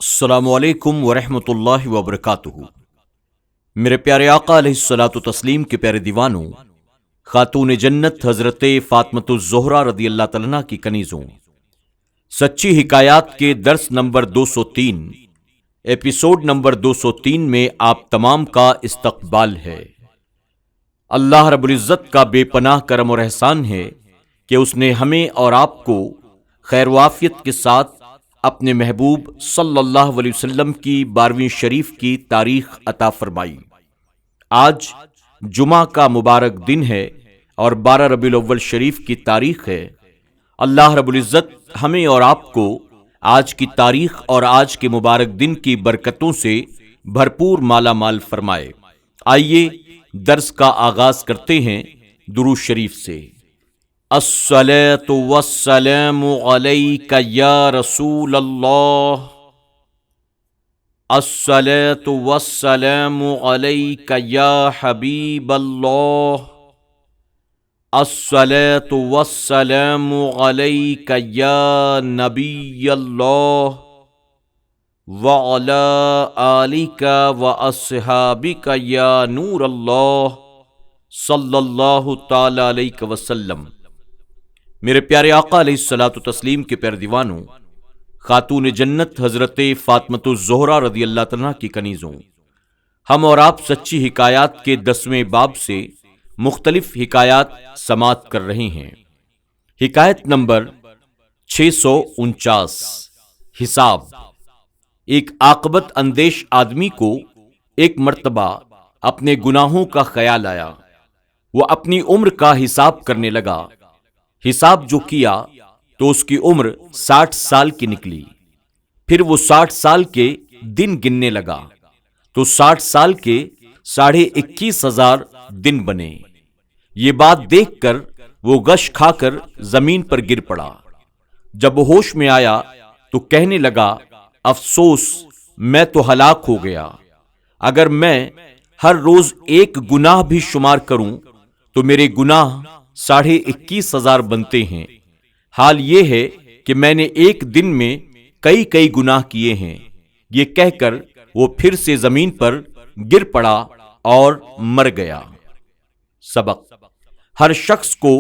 السلام علیکم ورحمۃ اللہ وبرکاتہ۔ میرے پیارے آقا علیہ الصلوۃ والتسلیم کے پیارے دیوانوں، خاتون جنت حضرت فاطمۃ الزہرا رضی اللہ تعالیٰ عنہا کی کنیزوں، سچی حکایات کے درس نمبر 203 ایپیسوڈ نمبر 203 میں آپ تمام کا استقبال ہے۔ اللہ رب العزت کا بے پناہ کرم اور احسان ہے کہ اس نے ہمیں اور آپ کو خیر و عافیت کے ساتھ اپنے محبوب صلی اللہ علیہ وسلم کی 12ویں شریف کی تاریخ عطا فرمائی۔ آج جمعہ کا مبارک دن ہے اور 12 ربیع الاول شریف کی تاریخ ہے۔ اللہ رب العزت ہمیں اور آپ کو آج کی تاریخ اور آج کے مبارک دن کی برکتوں سے بھرپور مالا مال فرمائے۔ آئیے درس کا آغاز کرتے ہیں درود شریف سے۔ الصلاۃ والسلام علیک یا رسول اللہ، الصلاۃ والسلام علیک یا حبیب اللہ، الصلاۃ والسلام علیک یا نبی اللہ، وعلی آلک واصحابک یا نور اللہ، صلی اللہ تعالی علیہ وسلم۔ میرے پیارے آقا علیہ الصلوۃ والتسلیم کے پیارے دیوانوں، خاتون جنت حضرت فاطمۃ الزہرا رضی اللہ تعالیٰ کی کنیزوں، ہم اور آپ سچی حکایات کے 10ویں باب سے مختلف حکایات سماعت کر رہے ہیں۔ حکایت نمبر 649، حساب۔ ایک عاقبت اندیش آدمی کو ایک مرتبہ اپنے گناہوں کا خیال آیا۔ وہ اپنی عمر کا حساب کرنے لگا۔ حساب جو کیا تو اس کی عمر 60 سال کی نکلی۔ پھر وہ 60 سال کے دن گننے لگا تو 60 سال کے 21,500 دن بنے۔ یہ بات دیکھ کر وہ غش کھا کر زمین پر گر پڑا۔ جب وہ ہوش میں آیا تو کہنے لگا، افسوس، میں تو ہلاک ہو گیا۔ اگر میں ہر روز ایک گناہ بھی شمار کروں تو میرے گناہ 21,500 بنتے ہیں۔ حال یہ ہے کہ میں نے ایک دن میں کئی گناہ کیے ہیں۔ یہ کہہ کر وہ پھر سے زمین پر گر پڑا اور مر گیا۔ سبق: ہر شخص کو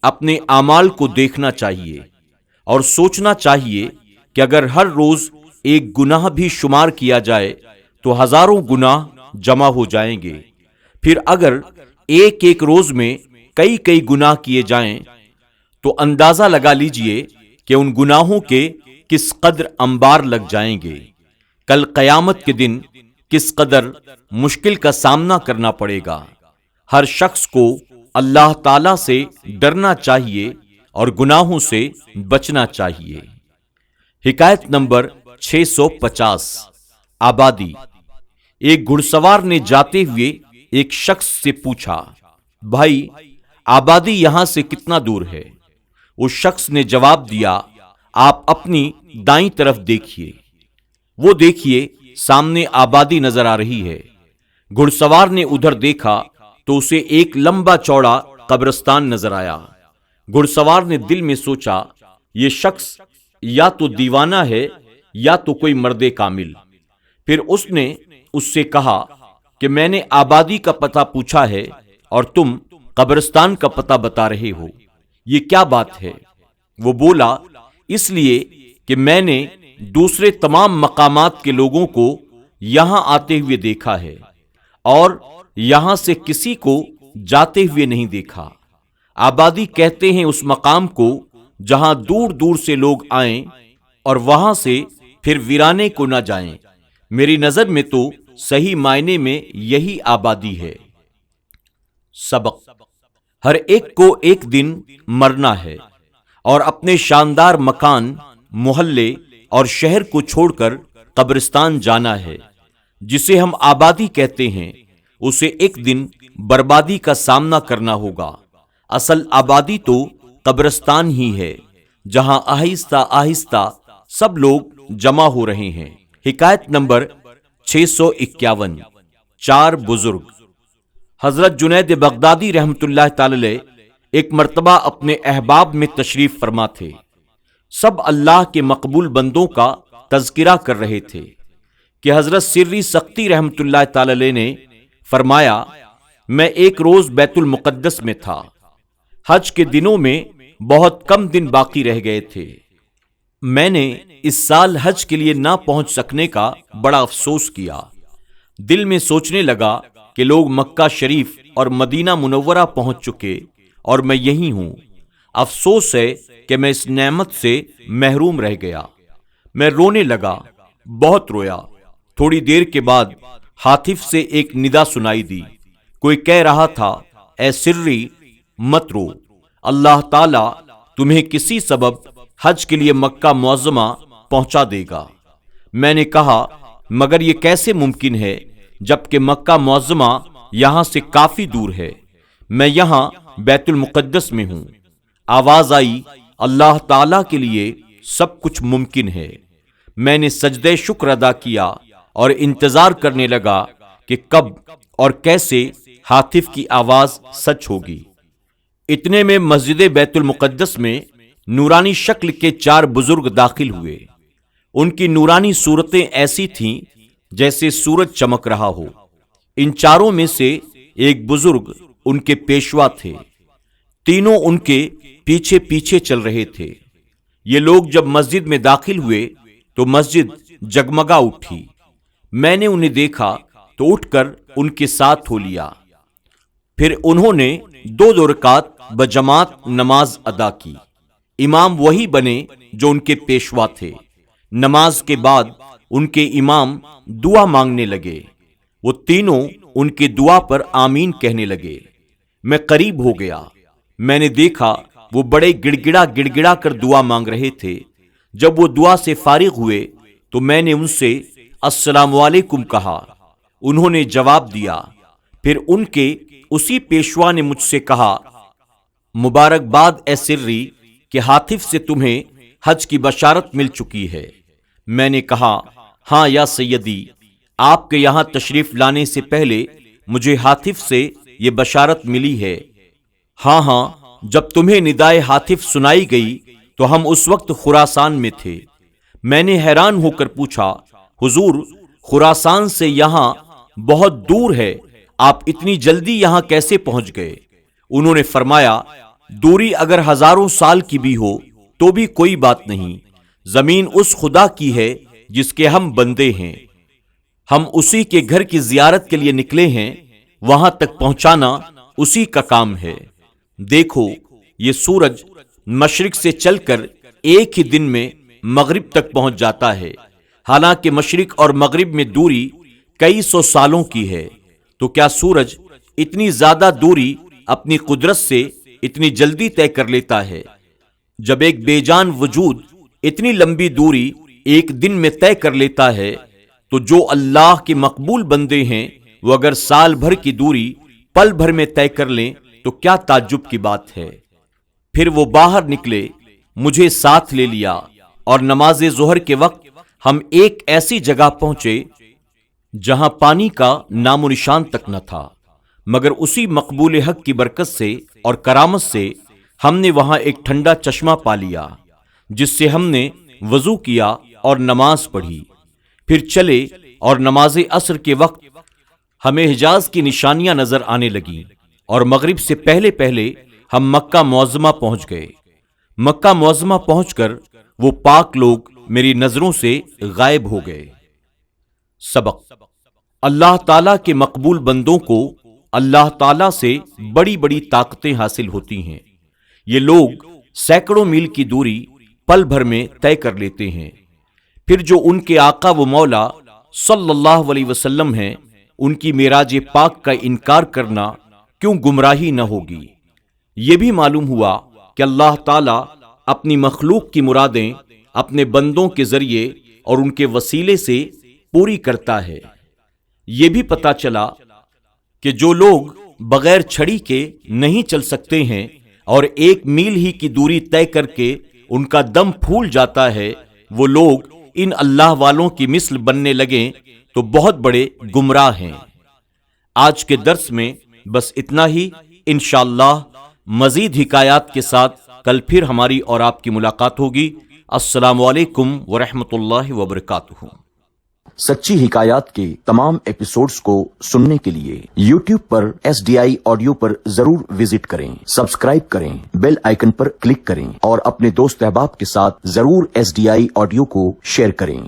اپنے اعمال کو دیکھنا چاہیے اور سوچنا چاہیے کہ اگر ہر روز ایک گناہ بھی شمار کیا جائے تو ہزاروں گناہ جمع ہو جائیں گے۔ پھر اگر ایک روز میں کئی گناہ کیے جائیں تو اندازہ لگا لیجئے کہ ان گناہوں کے کس قدر انبار لگ جائیں گے۔ کل قیامت کے دن کس قدر مشکل کا سامنا کرنا پڑے گا۔ ہر شخص کو اللہ تعالی سے ڈرنا چاہیے اور گناہوں سے بچنا چاہیے۔ حکایت نمبر 650، آبادی۔ ایک گھڑ سوار نے جاتے ہوئے ایک شخص سے پوچھا، بھائی، آبادی یہاں سے کتنا دور ہے؟ اس شخص نے جواب دیا، آپ اپنی دائیں طرف دیکھیے۔ وہ دیکھیے سامنے آبادی نظر آ رہی ہے۔ گھڑ سوار نے ادھر دیکھا تو اسے ایک لمبا چوڑا قبرستان نظر آیا۔ گھڑ سوار نے دل میں سوچا، یہ شخص یا تو دیوانہ ہے یا تو کوئی مرد کامل۔ پھر اس نے اس سے کہا کہ میں نے آبادی کا پتہ پوچھا ہے اور تم قبرستان کا پتہ بتا رہے ہو، یہ کیا بات ہے؟ وہ بولا، اس لیے کہ میں نے دوسرے تمام مقامات کے لوگوں کو یہاں آتے ہوئے دیکھا ہے اور یہاں سے کسی کو جاتے ہوئے نہیں دیکھا۔ آبادی کہتے ہیں اس مقام کو جہاں دور دور سے لوگ آئیں اور وہاں سے پھر ویرانے کو نہ جائیں۔ میری نظر میں تو صحیح معنی میں یہی آبادی ہے۔ سبق: ہر ایک کو ایک دن مرنا ہے اور اپنے شاندار مکان، محلے اور شہر کو چھوڑ کر قبرستان جانا ہے۔ جسے ہم آبادی کہتے ہیں اسے ایک دن بربادی کا سامنا کرنا ہوگا۔ اصل آبادی تو قبرستان ہی ہے جہاں آہستہ آہستہ سب لوگ جمع ہو رہے ہیں۔ حکایت نمبر 651، چار بزرگ۔ حضرت جنید بغدادی رحمت اللہ تعالی علیہ ایک مرتبہ اپنے احباب میں تشریف فرما تھے۔ سب اللہ کے مقبول بندوں کا تذکرہ کر رہے تھے کہ حضرت سری سختی رحمت اللہ تعالی علیہ نے فرمایا، میں ایک روز بیت المقدس میں تھا، حج کے دنوں میں بہت کم دن باقی رہ گئے تھے۔ میں نے اس سال حج کے لیے نہ پہنچ سکنے کا بڑا افسوس کیا۔ دل میں سوچنے لگا کہ لوگ مکہ شریف اور مدینہ منورہ پہنچ چکے اور میں یہی ہوں۔ افسوس ہے کہ میں اس نعمت سے محروم رہ گیا۔ میں رونے لگا، بہت رویا۔ تھوڑی دیر کے بعد ہاتف سے ایک ندا سنائی دی۔ کوئی کہہ رہا تھا، اے سری مت رو، اللہ تعالیٰ تمہیں کسی سبب حج کے لیے مکہ معظمہ پہنچا دے گا۔ میں نے کہا، مگر یہ کیسے ممکن ہے جبکہ مکہ معظمہ یہاں سے کافی دور ہے، میں یہاں بیت المقدس میں ہوں۔ آواز آئی، اللہ تعالیٰ کے لیے سب کچھ ممکن ہے۔ میں نے سجدہ شکر ادا کیا اور انتظار کرنے لگا کہ کب اور کیسے ہاتف کی آواز سچ ہوگی۔ اتنے میں مسجد بیت المقدس میں نورانی شکل کے 4 بزرگ داخل ہوئے۔ ان کی نورانی صورتیں ایسی تھیں جیسے سورج چمک رہا ہو۔ ان چاروں میں سے ایک بزرگ ان کے پیشوا تھے، تینوں ان کے پیچھے پیچھے چل رہے تھے۔ یہ لوگ جب مسجد میں داخل ہوئے تو مسجد جگمگا اٹھی۔ میں نے انہیں دیکھا تو اٹھ کر ان کے ساتھ ہو لیا۔ پھر انہوں نے 2 رکعت بجماعت نماز ادا کی۔ امام وہی بنے جو ان کے پیشوا تھے۔ نماز کے بعد ان کے امام دعا مانگنے لگے۔ وہ تینوں ان کی دعا پر آمین کہنے لگے۔ میں قریب ہو گیا۔ میں نے دیکھا وہ بڑے گڑ گڑا کر دعا مانگ رہے تھے۔ جب وہ دعا سے فارغ ہوئے تو میں نے ان سے السلام علیکم کہا۔ انہوں نے جواب دیا۔ پھر ان کے اسی پیشوا نے مجھ سے کہا، مبارکباد اے سری کہ ہاتف سے تمہیں حج کی بشارت مل چکی ہے۔ میں نے کہا، ہاں یا سیدی، آپ کے یہاں تشریف لانے سے پہلے مجھے ہاتف سے یہ بشارت ملی ہے۔ ہاں، جب تمہیں ندائے ہاتف سنائی گئی تو ہم اس وقت خراسان میں تھے۔ میں نے حیران ہو کر پوچھا، حضور خراسان سے یہاں بہت دور ہے، آپ اتنی جلدی یہاں کیسے پہنچ گئے؟ انہوں نے فرمایا، دوری اگر ہزاروں سال کی بھی ہو تو بھی کوئی بات نہیں، زمین اس خدا کی ہے جس کے ہم بندے ہیں، ہم اسی کے گھر کی زیارت کے لیے نکلے ہیں، وہاں تک پہنچانا اسی کا کام ہے۔ دیکھو، یہ سورج مشرق سے چل کر ایک ہی دن میں مغرب تک پہنچ جاتا ہے، حالانکہ مشرق اور مغرب میں دوری کئی 100 سالوں کی ہے، تو کیا سورج اتنی زیادہ دوری اپنی قدرت سے اتنی جلدی طے کر لیتا ہے؟ جب ایک بے جان وجود اتنی لمبی دوری ایک دن میں طے کر لیتا ہے تو جو اللہ کے مقبول بندے ہیں وہ اگر سال بھر کی دوری پل بھر میں طے کر لیں تو کیا تعجب کی بات ہے۔ پھر وہ باہر نکلے، مجھے ساتھ لے لیا اور نماز ظہر کے وقت ہم ایک ایسی جگہ پہنچے جہاں پانی کا نام و نشان تک نہ تھا، مگر اسی مقبول حق کی برکت سے اور کرامت سے ہم نے وہاں ایک ٹھنڈا چشمہ پا لیا، جس سے ہم نے وضو کیا اور نماز پڑھی۔ پھر چلے اور نماز عصر کے وقت ہمیں حجاز کی نشانیاں نظر آنے لگیں اور مغرب سے پہلے پہلے ہم مکہ معظمہ پہنچ گئے۔ مکہ معظمہ پہنچ کر وہ پاک لوگ میری نظروں سے غائب ہو گئے۔ سبق: اللہ تعالیٰ کے مقبول بندوں کو اللہ تعالیٰ سے بڑی بڑی طاقتیں حاصل ہوتی ہیں۔ یہ لوگ سینکڑوں میل کی دوری پل بھر میں طے کر لیتے ہیں۔ پھر جو ان کے آقا و مولا صلی اللہ علیہ وسلم ہیں، ان کی معراج پاک کا انکار کرنا کیوں گمراہی نہ ہوگی؟ یہ بھی معلوم ہوا کہ اللہ تعالیٰ اپنی مخلوق کی مرادیں اپنے بندوں کے ذریعے اور ان کے وسیلے سے پوری کرتا ہے۔ یہ بھی پتا چلا کہ جو لوگ بغیر چھڑی کے نہیں چل سکتے ہیں اور 1 میل ہی کی دوری طے کر کے ان کا دم پھول جاتا ہے، وہ لوگ ان اللہ والوں کی مثل بننے لگیں تو بہت بڑے گمراہ ہیں۔ آج کے درس میں بس اتنا ہی۔ انشاءاللہ مزید حکایات کے ساتھ کل پھر ہماری اور آپ کی ملاقات ہوگی۔ السلام علیکم ورحمۃ اللہ وبرکاتہ۔ سچی حکایات کے تمام ایپیسوڈز کو سننے کے لیے یوٹیوب پر SDI آڈیو پر ضرور وزٹ کریں، سبسکرائب کریں، بیل آئیکن پر کلک کریں اور اپنے دوست احباب کے ساتھ ضرور SDI آڈیو کو شیئر کریں۔